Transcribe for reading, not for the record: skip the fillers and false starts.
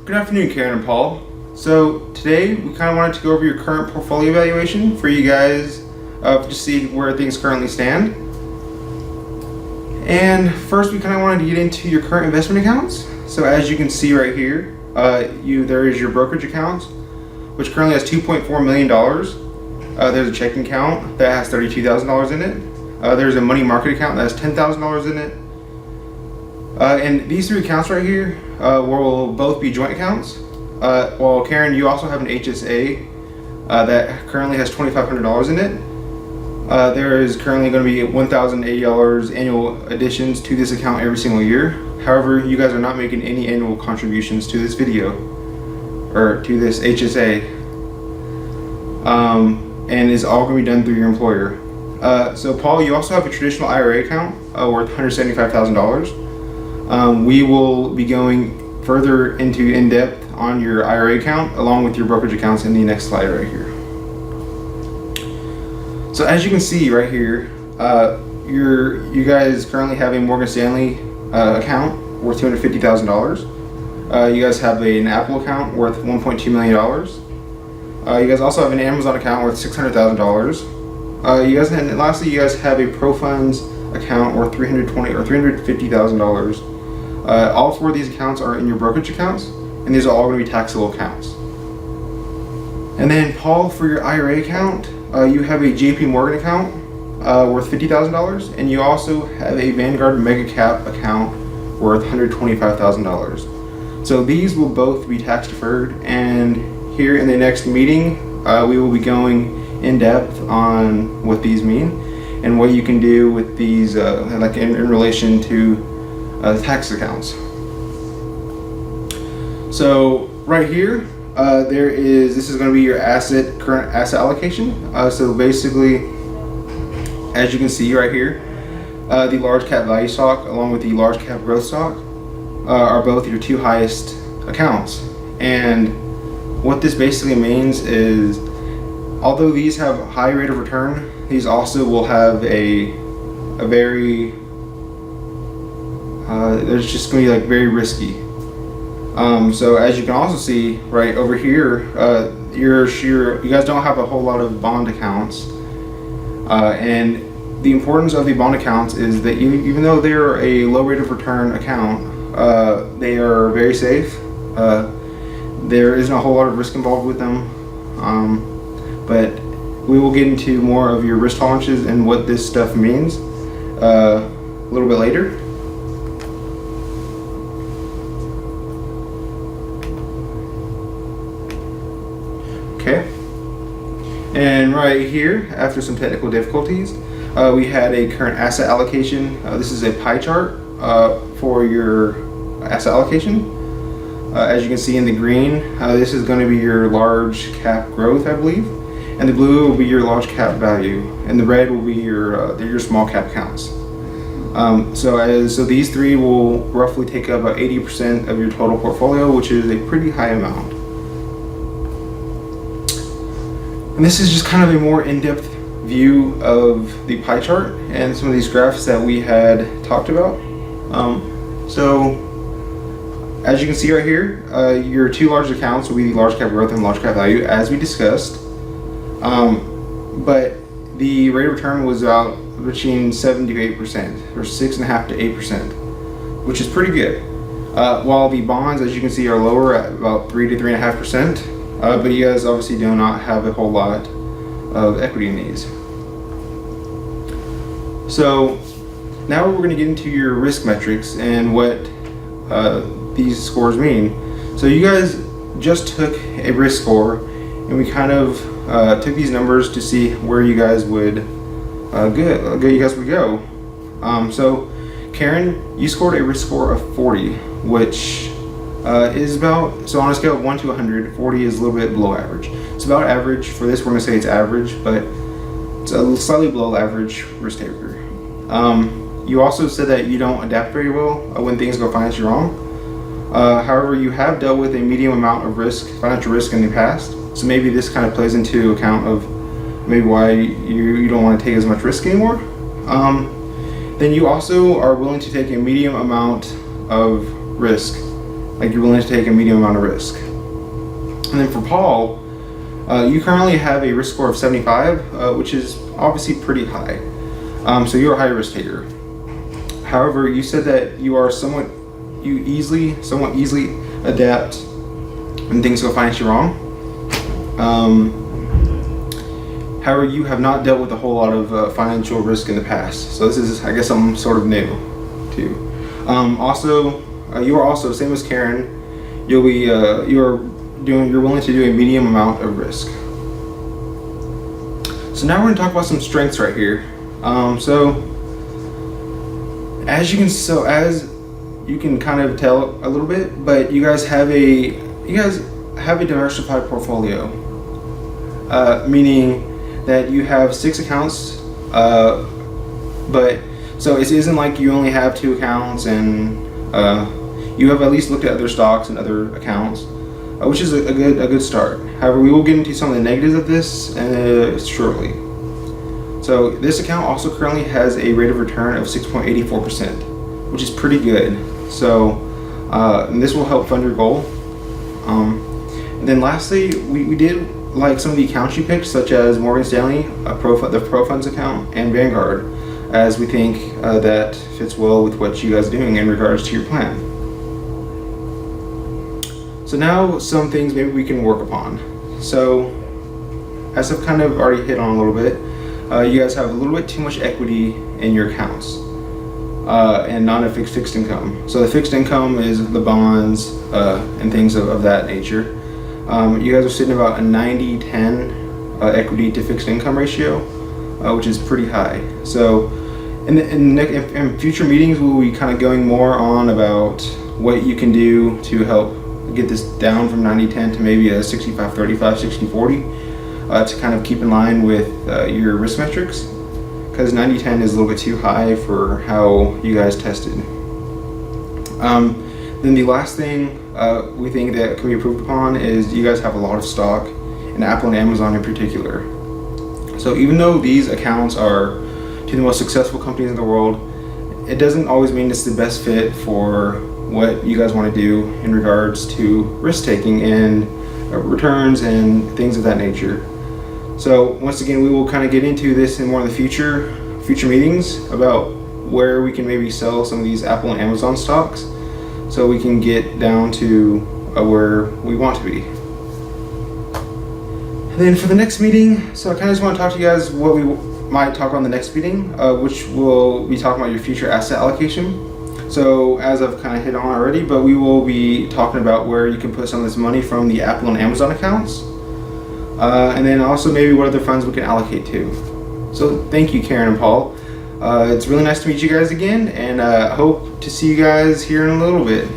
Good afternoon, Karen and Paul. So today we kind of wanted to go over your current portfolio evaluation for you guys to see where things currently stand. And first we kind of wanted to get into your current investment accounts. So as you can see right here, there is your brokerage account, which currently has $2.4 million. There's a checking account that has $32,000 in it. There's a money market account that has $10,000 in it. And these three accounts right here will both be joint accounts. Well, Karen, you also have an HSA that currently has $2,500 in it. There is currently going to be $1,080 annual additions to this account every single year. However, you guys are not making any annual contributions to this video or to this HSA, and it's all going to be done through your employer. So, Paul, you also have a traditional IRA account worth $175,000. We will be going further into in-depth on your IRA account along with your brokerage accounts in the next slide right here. So as you can see right here, you guys currently have a Morgan Stanley account worth $250,000. You guys have an Apple account worth $1.2 million. You guys also have an Amazon account worth $600,000. And lastly, you guys have a ProFunds account worth $350,000. All four of these accounts are in your brokerage accounts, and these are all going to be taxable accounts. And then, Paul, for your IRA account, you have a JP Morgan account worth $50,000, and you also have a Vanguard Mega Cap account worth $125,000. So these will both be tax deferred, and here in the next meeting, we will be going in depth on what these mean and what you can do with these, like in relation to tax accounts. So right here, this is going to be your current asset allocation. So basically, as you can see right here, the large cap value stock along with the large cap growth stock are both your two highest accounts. And what this basically means is, although these have a high rate of return, these also will have a very there's just going to be like very risky. So as you can also see right over here, you guys don't have a whole lot of bond accounts, and the importance of the bond accounts is that even though they're a low rate of return account, they are very safe. There isn't a whole lot of risk involved with them, but we will get into more of your risk tolerances and what this stuff means a little bit later. Okay, and right here, after some technical difficulties, we had a current asset allocation. This is a pie chart for your asset allocation. As you can see in the green, this is going to be your large cap growth, I believe, and the blue will be your large cap value, and the red will be your small cap accounts. So these three will roughly take up about 80% of your total portfolio, which is a pretty high amount. And this is just kind of a more in-depth view of the pie chart and some of these graphs that we had talked about. So as you can see right here, your two large accounts will be the large cap growth and large cap value, as we discussed. But the rate of return was about between 7 to 8%, or 6.5 to 8%, which is pretty good. While the bonds, as you can see, are lower at about 3 to 3.5%. But you guys obviously do not have a whole lot of equity in these. So now we're going to get into your risk metrics and what these scores mean. So you guys just took a risk score, and we kind of took these numbers to see where you guys would go. So Karen, you scored a risk score of 40, which is about, so on a scale of 1 to 100, 40 is a little bit below average. It's about average. For this, we're going to say it's average, but it's a slightly below average risk taker. You also said that you don't adapt very well when things go financially wrong. However, you have dealt with a medium amount of financial risk in the past, so maybe this kind of plays into account of maybe why you don't want to take as much risk anymore. Then you also are willing to take a medium amount of risk like you're willing to take a medium amount of risk. And then for Paul, you currently have a risk score of 75, which is obviously pretty high. So you're a high risk taker. However, you said that you are somewhat easily adapt when things go financially wrong. However, you have not dealt with a whole lot of financial risk in the past. So this is, I guess, something sort of new to you. Also, you are also, same as Karen, you're willing to do a medium amount of risk. So now we're going to talk about some strengths right here. So as you can kind of tell a little bit, but you guys have a diversified portfolio, meaning that you have 6 accounts, but so it isn't like you only have 2 accounts, and you have at least looked at other stocks and other accounts, which is a good start. However, we will get into some of the negatives of this shortly. So this account also currently has a rate of return of 6.84%, which is pretty good. So and this will help fund your goal. And then lastly, we did like some of the accounts you picked, such as Morgan Stanley, the Pro Funds account, and Vanguard, as we think that fits well with what you guys are doing in regards to your plan. So now some things maybe we can work upon. So as I've kind of already hit on a little bit, you guys have a little bit too much equity in your accounts, and not a fixed income. So the fixed income is the bonds and things of that nature. You guys are sitting about a 90-10 equity to fixed income ratio, which is pretty high. So in future meetings, we'll be kind of going more on about what you can do to help get this down from 90-10 to maybe a 65-35, 60-40, to kind of keep in line with your risk metrics, because 90-10 is a little bit too high for how you guys tested. Then the last thing we think that can be improved upon is you guys have a lot of stock in Apple and Amazon in particular. So even though these accounts are to the most successful companies in the world, it doesn't always mean it's the best fit for what you guys want to do in regards to risk taking and returns and things of that nature. So once again, we will kind of get into this in more of the future meetings about where we can maybe sell some of these Apple and Amazon stocks, so we can get down to where we want to be. And then for the next meeting, so I kind of just want to talk to you guys what we might talk on the next meeting, which will be talking about your future asset allocation. So as I've kind of hit on already, but we will be talking about where you can put some of this money from the Apple and Amazon accounts, and then also maybe what other funds we can allocate to. So thank you, Karen and Paul. It's really nice to meet you guys again, and I hope to see you guys here in a little bit.